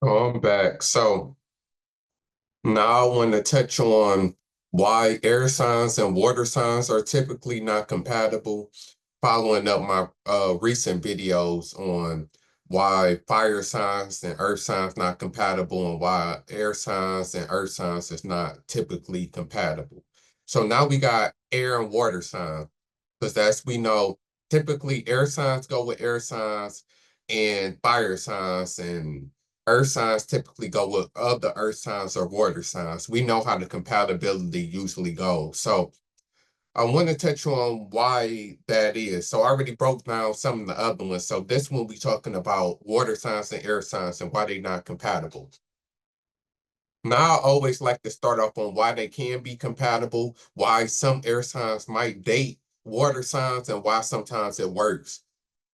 I'm back. So now I want to touch on why air signs and water signs are typically not compatible, following up my recent videos on why fire signs and earth signs not compatible and why air signs and earth signs is not typically compatible. So now we got air and water signs, because as we know, typically air signs go with air signs and fire signs and earth signs typically go with other earth signs or water signs. We know how the compatibility usually goes. So I want to touch on why that is. So I already broke down some of the other ones. So this one we talking about water signs and air signs and why they're not compatible. Now I always like to start off on why they can be compatible, why some air signs might date water signs, and why sometimes it works.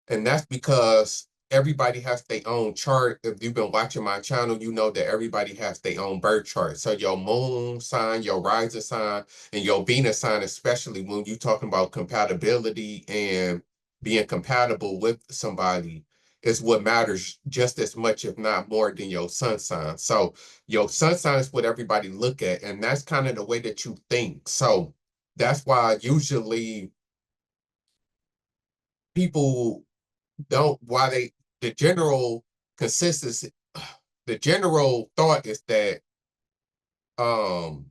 And that's because everybody has their own chart. If you've been watching my channel, you know that everybody has their own birth chart. So your moon sign, your rising sign, and your Venus sign, especially when you're talking about compatibility and being compatible with somebody, is what matters just as much, if not more, than your sun sign. So your sun sign is what everybody look at, and that's kind of the way that you think. So that's why usually people don't why they the general consistency the general thought is that um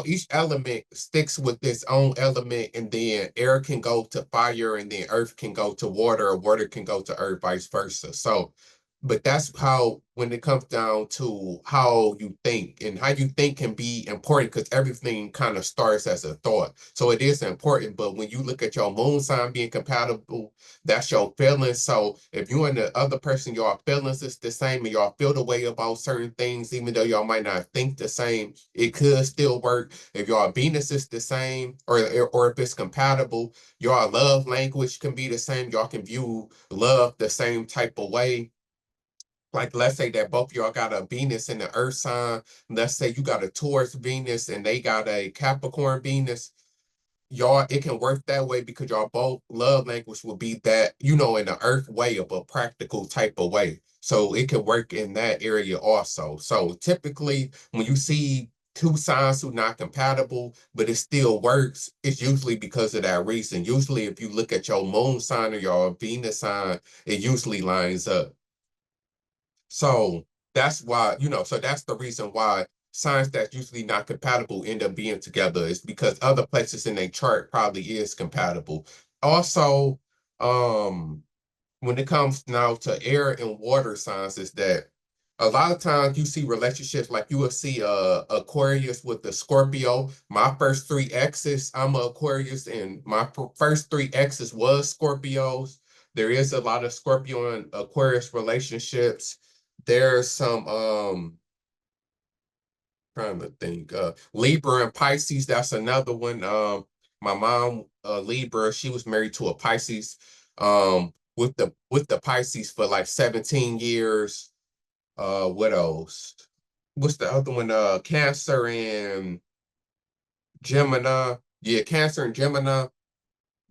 each element sticks with its own element, and then air can go to fire, and then earth can go to water, or water can go to earth, vice versa. So but that's how, when it comes down to how you think, and how you think can be important, because everything kind of starts as a thought. So it is important, but when you look at your moon sign being compatible, that's your feelings. So if you and the other person, your feelings is the same, and y'all feel the way about certain things, even though y'all might not think the same, it could still work. If y'all Venus is the same, or if it's compatible, your love language can be the same. Y'all can view love the same type of way. Like, let's say that both y'all got a Venus in the earth sign. Let's say you got a Taurus Venus and they got a Capricorn Venus. Y'all, it can work that way because y'all both love language will be that, in the earth way, of a practical type of way. So it can work in that area also. So typically when you see two signs who not compatible, but it still works, it's usually because of that reason. Usually if you look at your moon sign or your Venus sign, it usually lines up. So that's why, so that's the reason why signs that's usually not compatible end up being together, is because other places in a chart probably is compatible. Also, um, when it comes now to air and water signs, is that a lot of times you see relationships, like you will see Aquarius with the Scorpio. My first three exes, I'm a Aquarius, and my first three exes was Scorpios. There is a lot of Scorpio and Aquarius relationships. There's some trying to think, Libra and Pisces, that's another one. My mom, Libra, she was married to a Pisces, with the Pisces for like 17 years. What else? What's the other one? Cancer and Gemini. Yeah, Cancer and Gemini.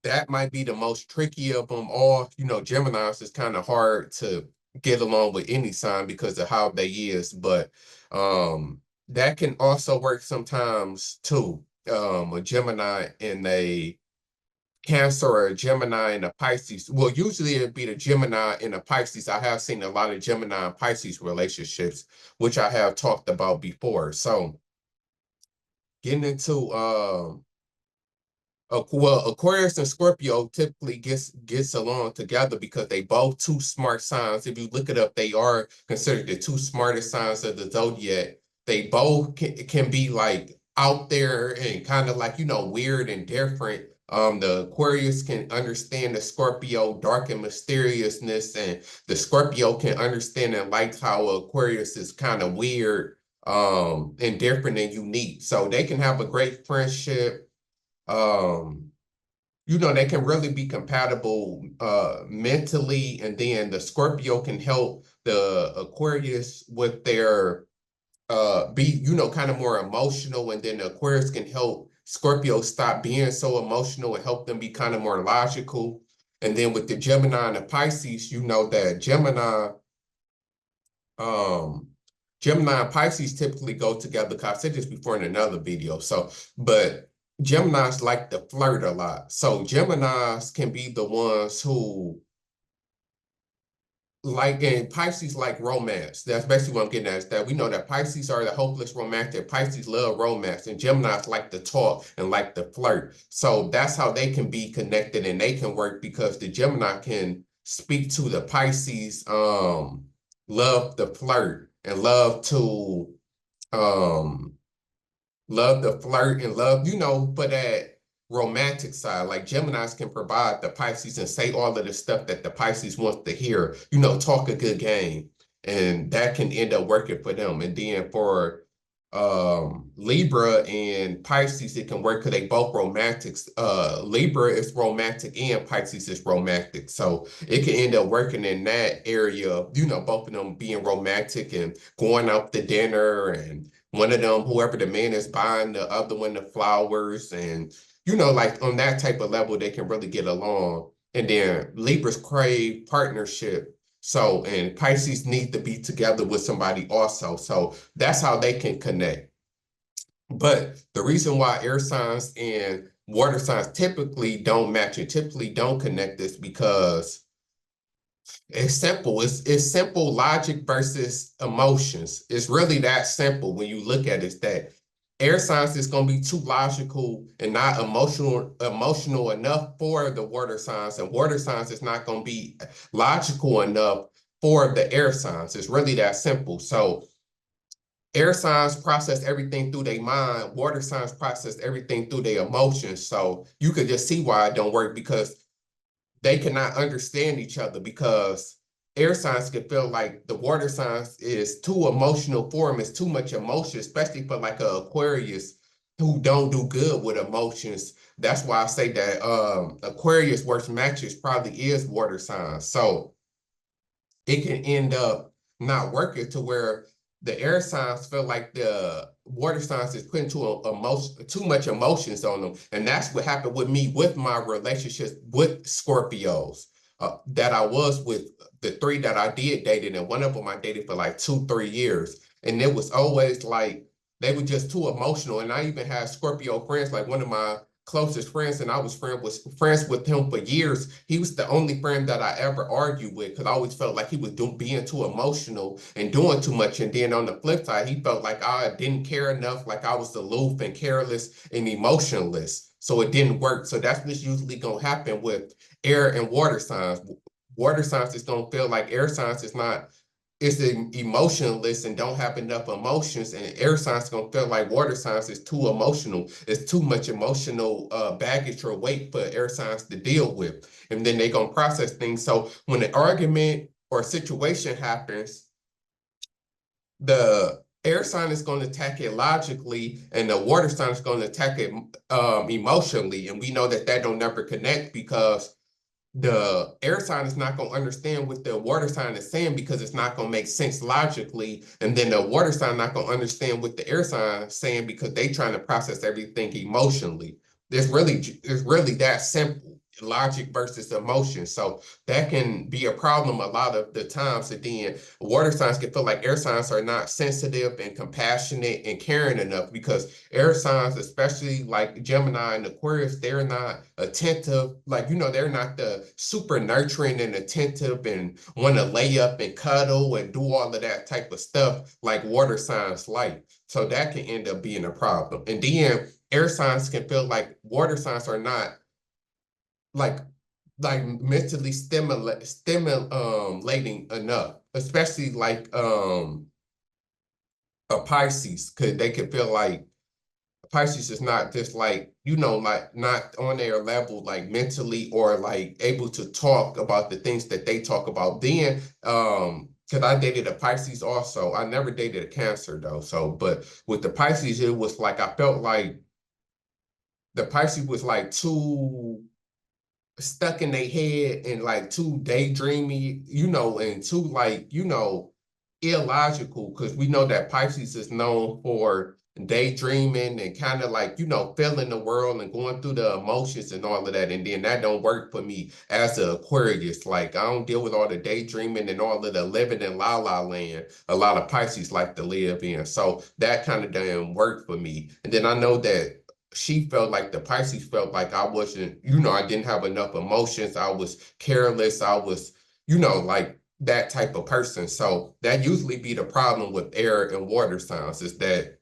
That might be the most tricky of them all. Geminis is kind of hard to get along with any sign because of how they is, but that can also work sometimes too. A Gemini and a Cancer, or a Gemini and a Pisces. Well, usually it'd be the Gemini and a Pisces. I have seen a lot of Gemini and Pisces relationships, which I have talked about before. So getting into well, Aquarius and Scorpio typically gets along together because they both two smart signs. If you look it up, they are considered the two smartest signs of the zodiac. They both can be like out there and kind of like, weird and different. The Aquarius can understand the Scorpio dark and mysteriousness, and the Scorpio can understand and like how Aquarius is kind of weird, and different and unique. So they can have a great friendship. um they can really be compatible mentally, and then the Scorpio can help the Aquarius with their be kind of more emotional, and then the Aquarius can help Scorpio stop being so emotional and help them be kind of more logical. And then with the Gemini and the Pisces, that Gemini, um Gemini and Pisces typically go together because I said this before in another video. So, but Geminis like to flirt a lot. So Geminis can be the ones who like, and Pisces like romance. That's basically what I'm getting at, is that we know that Pisces are the hopeless romantic. Pisces love romance, and Geminis like to talk and like to flirt. So that's how they can be connected and they can work, because the Gemini can speak to the Pisces, love to flirt and um love to flirt and love, but that romantic side, like Geminis can provide the Pisces and say all of the stuff that the Pisces wants to hear, talk a good game. And that can end up working for them. And then for Libra and Pisces, it can work because they both romantics. Libra is romantic and Pisces is romantic. So it can end up working in that area, both of them being romantic and going out to dinner, and one of them, whoever the man is, buying the other one the flowers, and like on that type of level, they can really get along. And then Libras crave partnership. So, and Pisces need to be together with somebody also. So that's how they can connect. But the reason why air signs and water signs typically don't match and typically don't connect is because it's simple. It's simple logic versus emotions. It's really that simple when you look at it. It's that air signs is going to be too logical and not emotional enough for the water signs, and water signs is not going to be logical enough for the air signs. It's really that simple. So air signs process everything through their mind. Water signs process everything through their emotions. So you could just see why it don't work, because they cannot understand each other, because air signs can feel like the water signs is too emotional for them. It's too much emotion, especially for like a Aquarius who don't do good with emotions. That's why I say that Aquarius worst matches probably is water signs. So it can end up not working, to where the air signs feel like the water signs is putting too much emotions on them. And that's what happened with me with my relationships with Scorpios, that I was with, the three that I did dated, and one of them I dated for like 2-3 years. And it was always like they were just too emotional. And I even had Scorpio friends, like one of my closest friends, and I was friends with him for years. He was the only friend that I ever argued with, because I always felt like he was being too emotional and doing too much. And then on the flip side, he felt like I didn't care enough, like I was aloof and careless and emotionless. So it didn't work. So that's what's usually going to happen with air and water signs. Water signs is going to feel like air signs is not, it's emotionless and don't have enough emotions, and air signs gonna feel like water signs is too emotional. It's too much emotional baggage or weight for air signs to deal with, and then they gonna process things. So when an argument or a situation happens, the air sign is going to attack it logically, and the water sign is going to attack it emotionally. And we know that don't never connect, because the air sign is not going to understand what the water sign is saying, because it's not going to make sense logically. And then the water sign not going to understand what the air sign is saying, because they trying to process everything emotionally. It's really that simple. Logic versus emotion. So that can be a problem a lot of the times. And then water signs can feel like air signs are not sensitive and compassionate and caring enough, because air signs, especially like Gemini and Aquarius, they're not attentive. Like, they're not the super nurturing and attentive and want to lay up and cuddle and do all of that type of stuff like water signs like. So that can end up being a problem. And then air signs can feel like water signs are not like mentally stimulating enough, especially like a Pisces, because they can feel like Pisces is not just like, like not on their level, like mentally, or like able to talk about the things that they talk about. Then, because I dated a Pisces also. I never dated a Cancer though. So, but with the Pisces, it was like, I felt like the Pisces was like too stuck in their head and like too daydreamy, and too like, illogical, because we know that Pisces is known for daydreaming and kind of like, feeling the world and going through the emotions and all of that. And then that don't work for me as an Aquarius. Like, I don't deal with all the daydreaming and all of the living in la la land a lot of Pisces like to live in. So that kind of didn't work for me. And then I know that she felt like the Pisces felt like I wasn't, I didn't have enough emotions. I was careless. I was, like that type of person. So that usually be the problem with air and water signs is that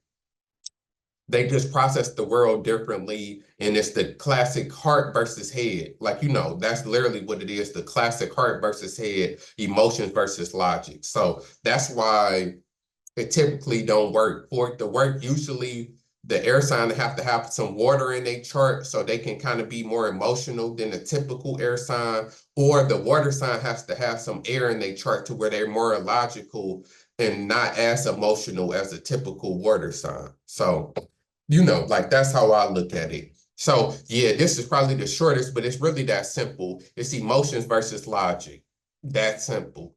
they just process the world differently. And it's the classic heart versus head. Like, that's literally what it is, the classic heart versus head, emotions versus logic. So that's why it typically don't work. For it to work, usually the air sign have to have some water in their chart so they can kind of be more emotional than a typical air sign, or the water sign has to have some air in their chart to where they're more logical and not as emotional as a typical water sign. So, like that's how I look at it. So yeah, this is probably the shortest, but it's really that simple. It's emotions versus logic. That simple.